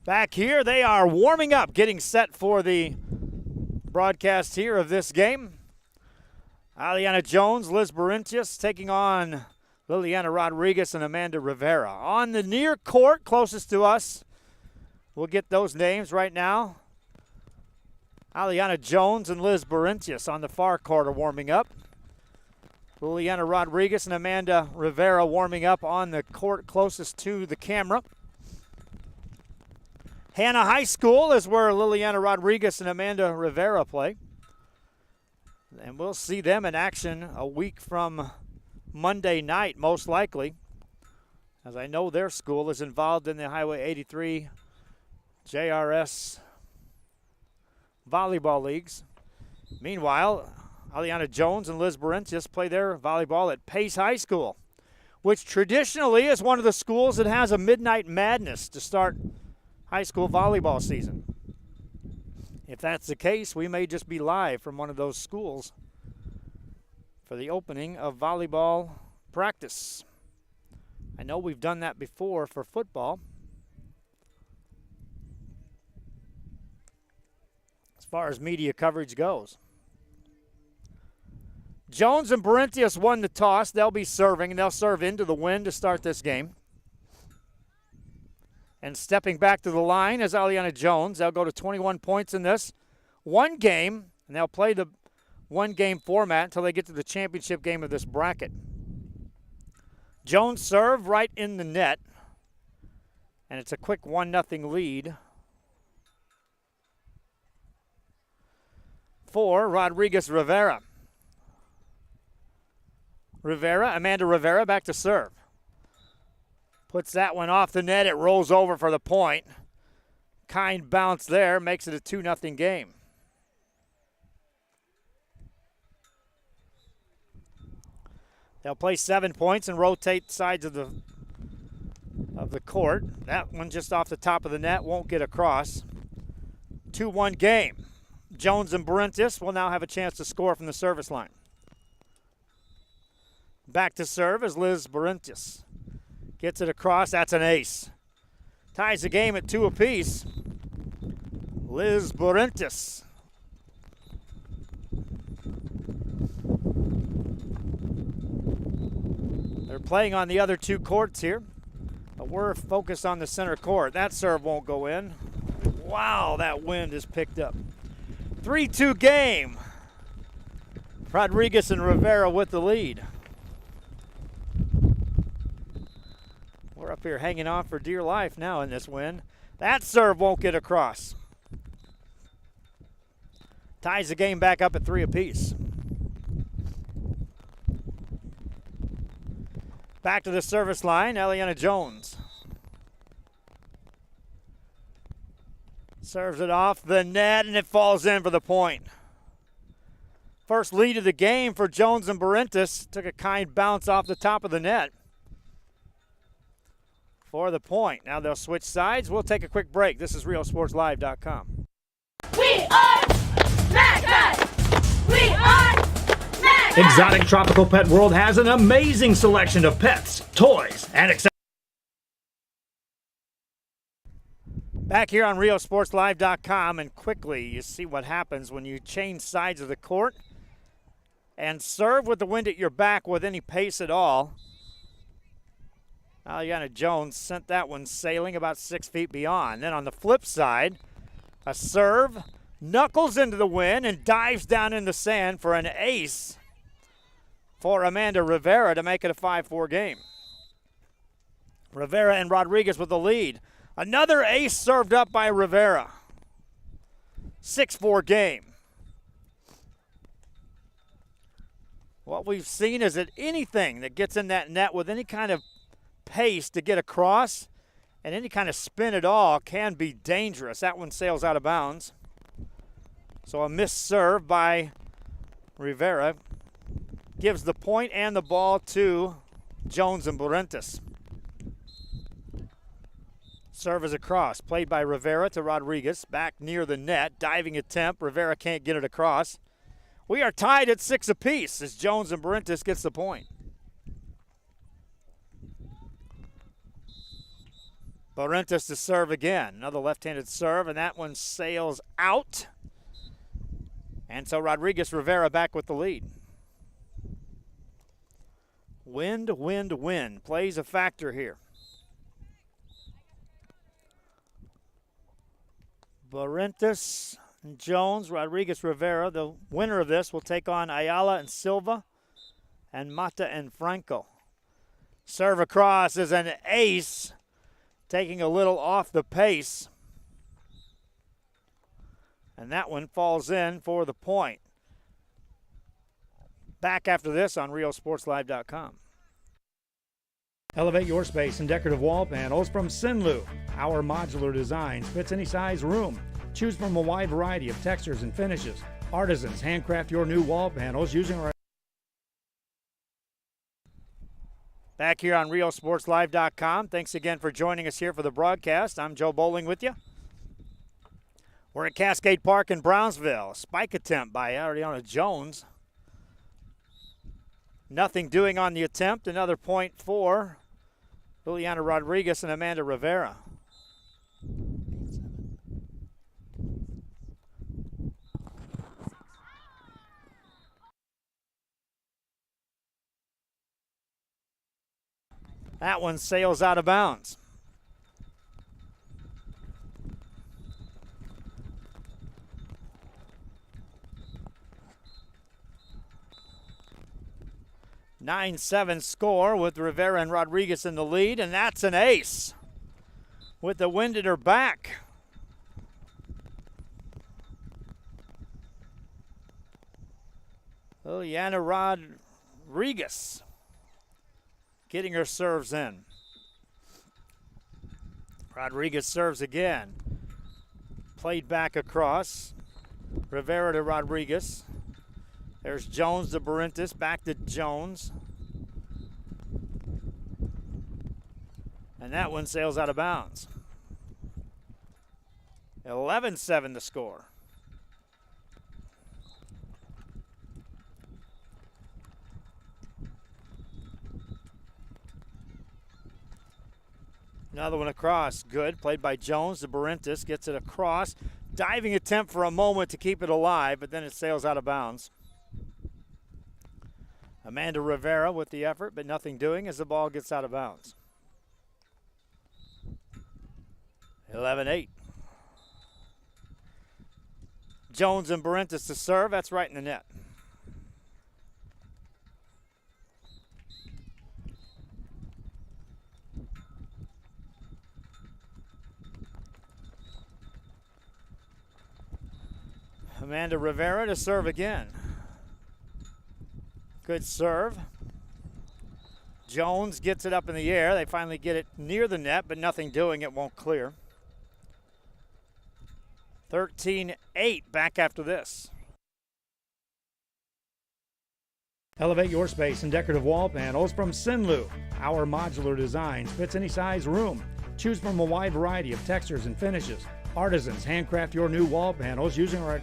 S1: Back here, they are warming up, getting set for the broadcast here of this game. Aliana Jones, Liz Berentius taking on Liliana Rodriguez and Amanda Rivera. On the near court, closest to us, we'll get those names right now. Aliana Jones and Liz Berentius on the far court are warming up. Liliana Rodriguez and Amanda Rivera warming up on the court closest to the camera. Hannah High School is where Liliana Rodriguez and Amanda Rivera play. And we'll see them in action a week from Monday night, most likely, as I know their school is involved in the Highway 83 JRS volleyball leagues. Meanwhile, Aliana Jones and Liz Berentius play their volleyball at Pace High School, which traditionally is one of the schools that has a midnight madness to start high school volleyball season. If that's the case, we may just be live from one of those schools for the opening of volleyball practice. I know we've done that before for football. As far as media coverage goes. Jones and Berentius won the toss. They'll be serving, and they'll serve into the wind to start this game. And stepping back to the line is Aliana Jones. They'll go to 21 points in this one game, and they'll play the one-game format until they get to the championship game of this bracket. Jones serve right in the net, and it's a quick 1-0 lead for Rodriguez Rivera. Amanda Rivera back to serve. Puts that one off the net. It rolls over for the point. Kind bounce there makes it a 2-0 game. They'll play 7 points and rotate sides of the court. That one just off the top of the net won't get across. 2-1 game. Jones and Berentius will now have a chance to score from the service line. Back to serve is Liz Berentius. Gets it across. That's an ace. Ties the game at 2 apiece. Liz Berentius. They're playing on the other 2 courts here, but we're focused on the center court. That serve won't go in. Wow, that wind is picked up. 3-2 game. Rodriguez and Rivera with the lead. We're up here hanging on for dear life now in this win. That serve won't get across. Ties the game back up at 3 apiece. Back to the service line, Aliana Jones. Serves it off the net, and it falls in for the point. First lead of the game for Jones and Berentius. Took a kind bounce off the top of the net for the point. Now they'll switch sides. We'll take a quick break. This is RealSportsLive.com.
S14: We are Mecca! We are Mecca!
S9: Exotic Tropical Pet World has an amazing selection of pets, toys, and accessories.
S1: Back here on RealSportsLive.com, and quickly you see what happens when you change sides of the court and serve with the wind at your back with any pace at all. Aliana Jones sent that one sailing about 6 feet beyond. Then on the flip side, a serve, knuckles into the wind and dives down in the sand for an ace for Amanda Rivera to make it a 5-4 game. Rivera and Rodriguez with the lead. Another ace served up by Rivera. 6-4 game. What we've seen is that anything that gets in that net with any kind of pace to get across and any kind of spin at all can be dangerous. That one sails out of bounds. So a missed serve by Rivera gives the point and the ball to Jones and Barrentos. Serve is across, played by Rivera to Rodriguez, back near the net, diving attempt. Rivera can't get it across. We are tied at 6 apiece as Jones and Barrentos gets the point. Barrentos to serve again. Another left-handed serve, and that one sails out. And so Rodriguez Rivera back with the lead. Wind, wind, wind plays a factor here. Barrentos, Jones, Rodriguez Rivera. The winner of this will take on Ayala and Silva and Mata and Franco. Serve across is an ace, taking a little off the pace. And that one falls in for the point. Back after this on RioSportsLive.com.
S9: Elevate your space in decorative wall panels from Sinlu. Our modular designs fits any size room. Choose from a wide variety of textures and finishes. Artisans handcraft your new wall panels using our...
S1: Back here on RioSportsLive.com. Thanks again for joining us here for the broadcast. I'm Joe Bowling with you. We're at Cascade Park in Brownsville. Spike attempt by Ariana Jones. Nothing doing on the attempt. Another point for Liliana Rodriguez and Amanda Rivera. That one sails out of bounds. (9-7) score with Rivera and Rodriguez in the lead, and that's an ace with the wind at her back. Liliana Rodriguez getting her serves in. Rodriguez serves again. Played back across. Rivera to Rodriguez. There's Jones to Barrentos, back to Jones. And that one sails out of bounds. 11-7 the score. Another one across, good. Played by Jones to Barrentos, gets it across. Diving attempt for a moment to keep it alive, but then it sails out of bounds. Amanda Rivera with the effort, but nothing doing as the ball gets out of bounds. 11-8. Jones and Barrentos to serve. That's right in the net. Amanda Rivera to serve again. Good serve. Jones gets it up in the air. They finally get it near the net, but nothing doing. It won't clear. 13-8 back after this.
S9: Elevate your space in decorative wall panels from Sinlu. Our modular designs fits any size room. Choose from a wide variety of textures and finishes. Artisans handcraft your new wall panels using our...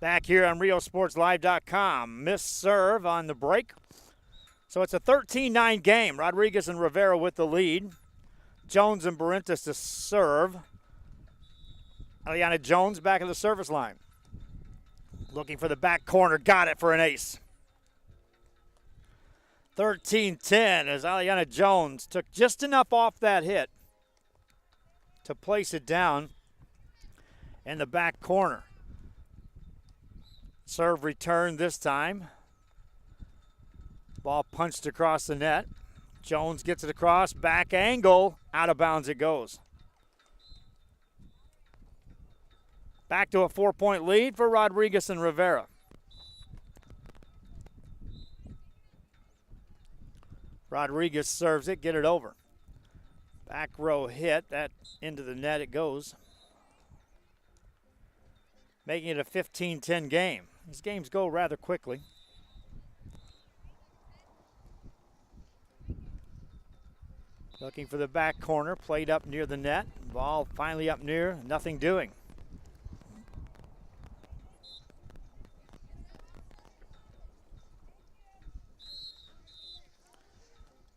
S1: Back here on RioSportsLive.com. Missed serve on the break. So it's a 13-9 game. Rodriguez and Rivera with the lead. Jones and Barrentos to serve. Aliana Jones back at the service line. Looking for the back corner. Got it for an ace. 13-10 as Aliana Jones took just enough off that hit to place it down in the back corner. Serve return this time. Ball punched across the net. Jones gets it across, back angle, out of bounds it goes. Back to a 4-point lead for Rodriguez and Rivera. Rodriguez serves it, get it over. Back row hit, that into the net it goes. Making it a 15-10 game. These games go rather quickly. Looking for the back corner, played up near the net. Ball finally up near, nothing doing.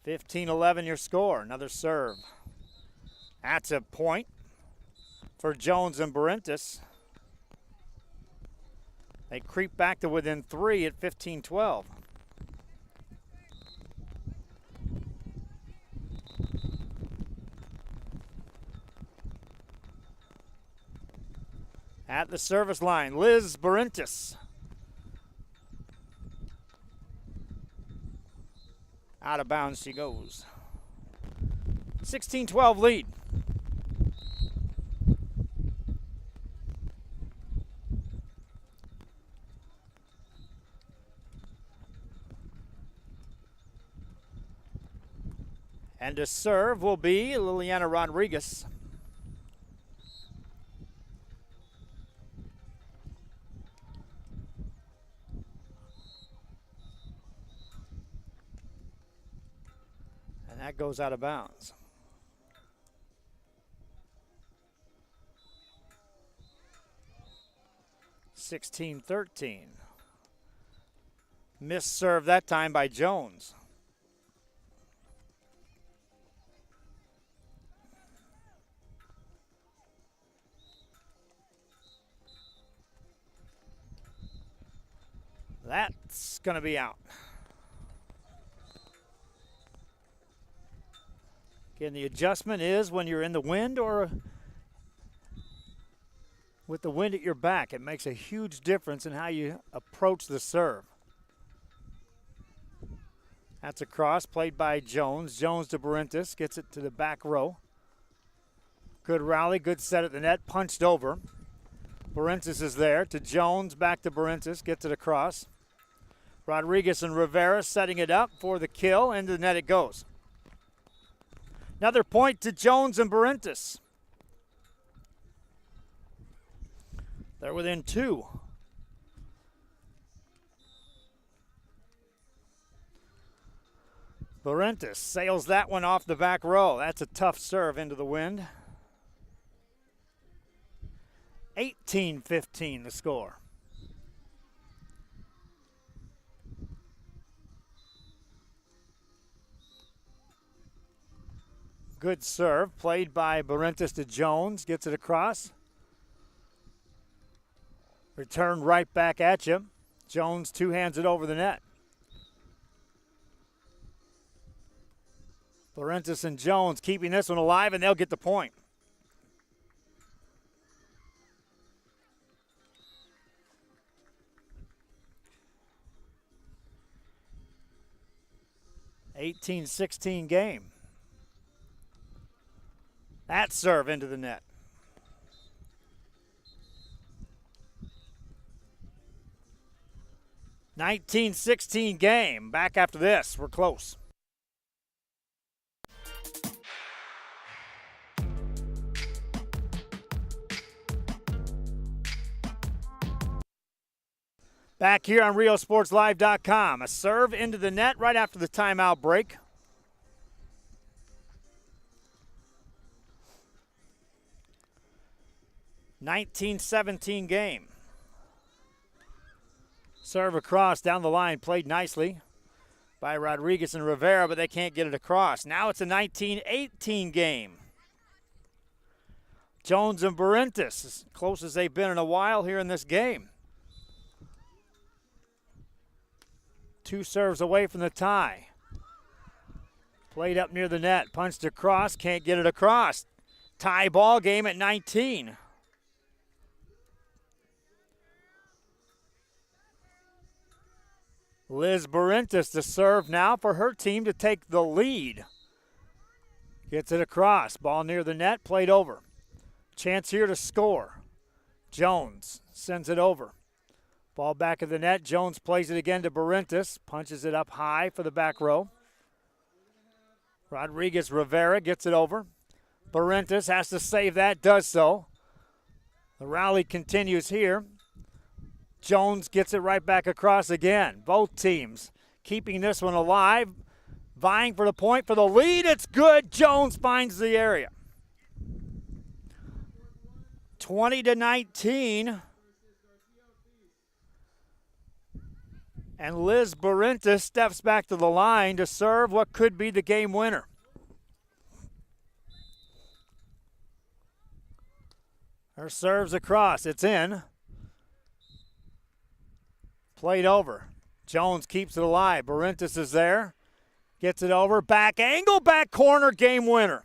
S1: (15-11) your score. Another serve. That's a point for Jones and Barentis. They creep back to within 3 at 15-12. At the service line, Liz Barentis. Out of bounds she goes. 16-12 lead. And to serve will be Liliana Rodriguez. And that goes out of bounds. (16-13). Missed serve that time by Jones. That's going to be out. Again, the adjustment is when you're in the wind or with the wind at your back. It makes a huge difference in how you approach the serve. That's a cross played by Jones. Jones to Barentis, gets it to the back row. Good rally, good set at the net, punched over. Barentis is there to Jones, back to Barentis, gets it across. Rodriguez and Rivera setting it up for the kill, into the net it goes. Another point to Jones and Barentis. They're within 2. Barentis sails that one off the back row. That's a tough serve into the wind. 18-15 the score. Good serve, played by Barentis to Jones, gets it across. Return right back at you. Jones two-hands it over the net. Barentis and Jones keeping this one alive, and they'll get the point. (18-16) game. That serve into the net. (19-16) game. Back after this. We're close. Back here on RioSportsLive.com. A serve into the net right after the timeout break. (19-17) game. Serve across down the line, played nicely by Rodriguez and Rivera, but they can't get it across. Now it's a 19-18 game. Jones and Barentis, as close as they've been in a while here in this game. 2 serves away from the tie. Played up near the net, punched across, can't get it across. Tie ball game at 19. Liz Barentis to serve now for her team to take the lead. Gets it across. Ball near the net, played over. Chance here to score. Jones sends it over. Ball back of the net. Jones plays it again to Barintas. Punches it up high for the back row. Rodriguez Rivera gets it over. Barintas has to save that, does so. The rally continues here. Jones gets it right back across again. Both teams keeping this one alive, vying for the point for the lead. It's good. Jones finds the area. 20-19. And Liz Barintas steps back to the line to serve what could be the game winner. Her serves across. It's in. Played over. Jones keeps it alive. Barintas is there. Gets it over. Back angle, back corner, game winner.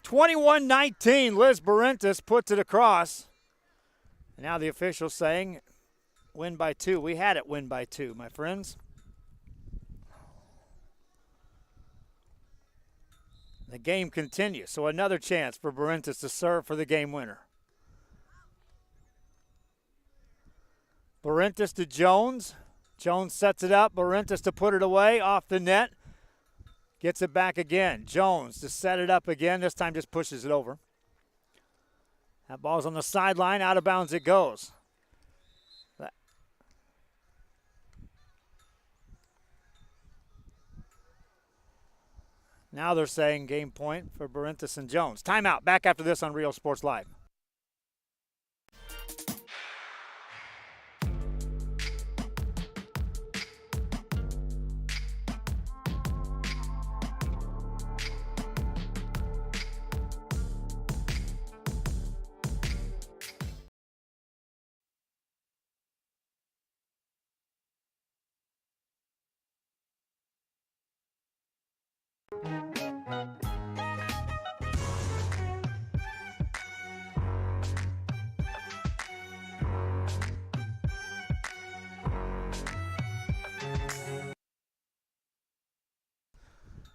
S1: 21-19. Liz Barintas puts it across. And now the official saying win by 2. We had it win by 2, my friends. The game continues. So another chance for Barintas to serve for the game winner. Barintas to Jones. Jones sets it up. Barintas to put it away off the net. Gets it back again. Jones to set it up again. This time just pushes it over. That ball's on the sideline. Out of bounds it goes. Now they're saying game point for Barintas and Jones. Timeout. Back after this on Real Sports Live.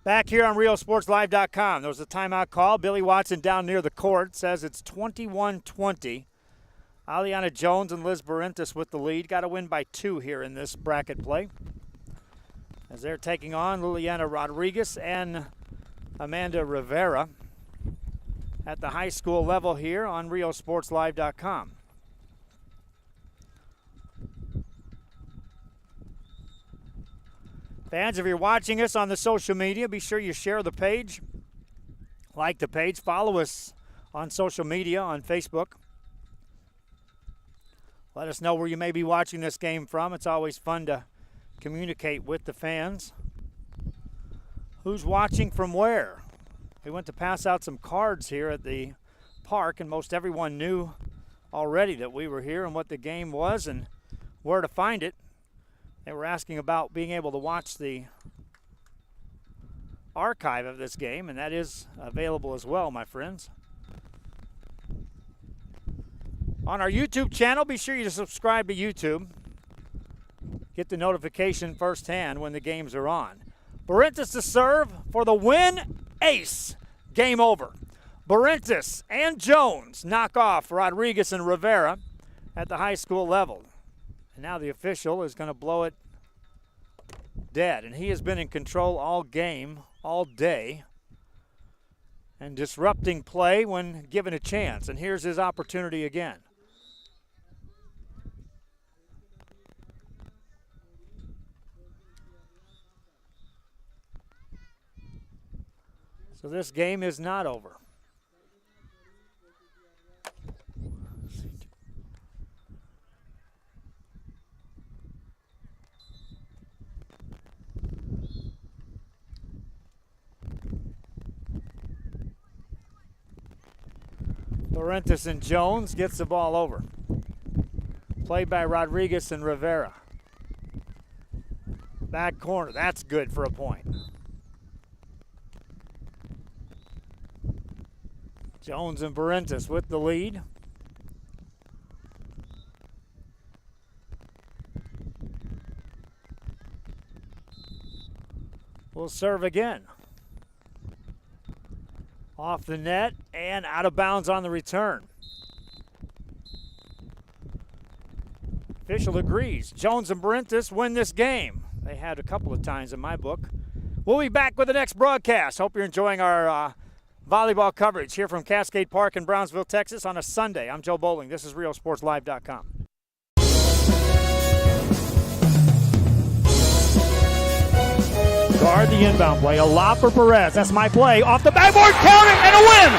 S1: Back here on RealSportsLive.com. There was a timeout call. Billy Watson down near the court says it's 21-20. Aliana Jones and Liz Barintas with the lead. Got to win by 2 here in this bracket play, as they're taking on Liliana Rodriguez and Amanda Rivera at the high school level here on RealSportsLive.com. Fans, if you're watching us on the social media, be sure you share the page, like the page, follow us on social media on Facebook. Let us know where you may be watching this game from. It's always fun to communicate with the fans. Who's watching from where? We went to pass out some cards here at the park, and most everyone knew already that we were here and what the game was and where to find it. They were asking about being able to watch the archive of this game, and that is available as well, my friends. On our YouTube channel, be sure you to subscribe to YouTube. Get the notification firsthand when the games are on. Barintas to serve for the win. Ace. Game over. Barintas and Jones knock off Rodriguez and Rivera at the high school level. And now the official is going to blow it dead. And he has been in control all game, all day, and disrupting play when given a chance. And here's his opportunity again. So this game is not over. Barintas and Jones gets the ball over. Played by Rodriguez and Rivera. Back corner, that's good for a point. Jones and Barintas with the lead. Will serve again. Off the net and out of bounds on the return. Official agrees. Jones and Barinthus win this game. They had a couple of times in my book. We'll be back with the next broadcast. Hope you're enjoying our volleyball coverage here from Cascade Park in Brownsville, Texas on a Sunday. I'm Joe Bowling. This is RealSportsLive.com. Guard the inbound play. A lob for Perez. That's my play. Off the backboard. Count it. And a win.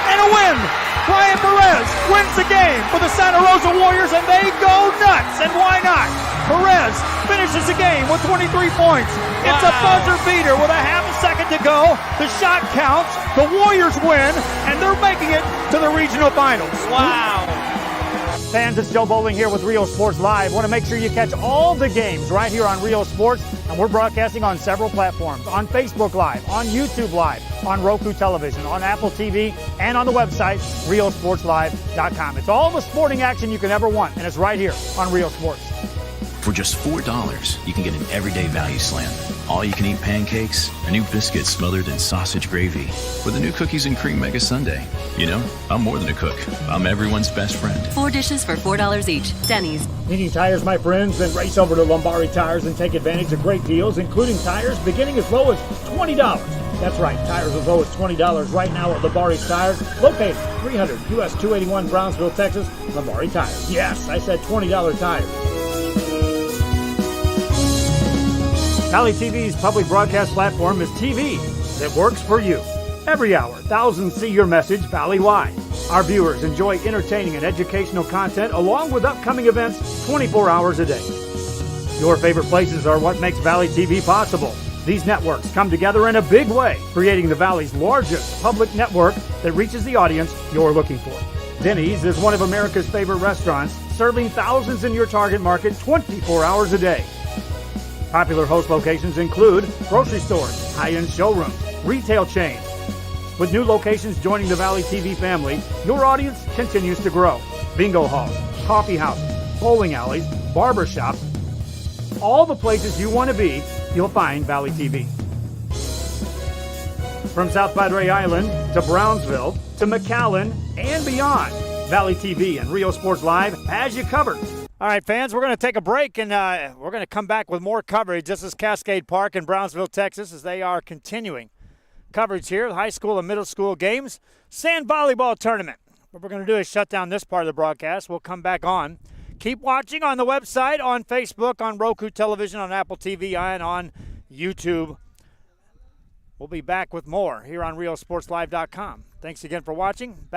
S1: And a win. Brian Perez wins the game for the Santa Rosa Warriors, and they go nuts. And why not? Perez finishes the game with 23 points. It's a buzzer beater with a half a second to go. The shot counts. The Warriors win, and they're making it to the regional finals. Wow. Fans, it's Joe Bowling here with Real Sports Live. Want to make sure you catch all the games right here on Real Sports, and we're broadcasting on several platforms, on Facebook Live, on YouTube Live, on Roku Television, on Apple TV, and on the website, realsportslive.com. It's all the sporting action you can ever want, and it's right here on Real Sports.
S10: For just $4, you can get an everyday value slam. All-you-can-eat pancakes, a new biscuit smothered in sausage gravy, with a new cookies and cream mega sundae. You know, I'm more than a cook. I'm everyone's best friend.
S11: 4 dishes for $4 each. Denny's.
S9: Needing tires, my friends? Then race over to Lombardi Tires and take advantage of great deals, including tires beginning as low as $20. That's right, tires as low as $20 right now at Lombardi Tires, located 300 US 281 Brownsville, Texas. Lombardi Tires. Yes, I said $20 tires. Valley TV's public broadcast platform is TV that works for you. Every hour, thousands see your message Valley-wide. Our viewers enjoy entertaining and educational content along with upcoming events 24 hours a day. Your favorite places are what makes Valley TV possible. These networks come together in a big way, creating the Valley's largest public network that reaches the audience you're looking for. Denny's is one of America's favorite restaurants, serving thousands in your target market 24 hours a day. Popular host locations include grocery stores, high-end showrooms, retail chains. With new locations joining the Valley TV family, your audience continues to grow. Bingo halls, coffee houses, bowling alleys, barber shops, all the places you want to be, you'll find Valley TV. From South Padre Island to Brownsville to McAllen and beyond, Valley TV and Real Sports Live has you covered. All right, fans, we're going to take a break, and we're going to come back with more coverage. This is Cascade Park in Brownsville, Texas, as they are continuing coverage here, the high school and middle school games, sand volleyball tournament. What we're going to do is shut down this part of the broadcast. We'll come back on. Keep watching on the website, on Facebook, on Roku Television, on Apple TV, and on YouTube. We'll be back with more here on RealSportsLive.com. Thanks again for watching.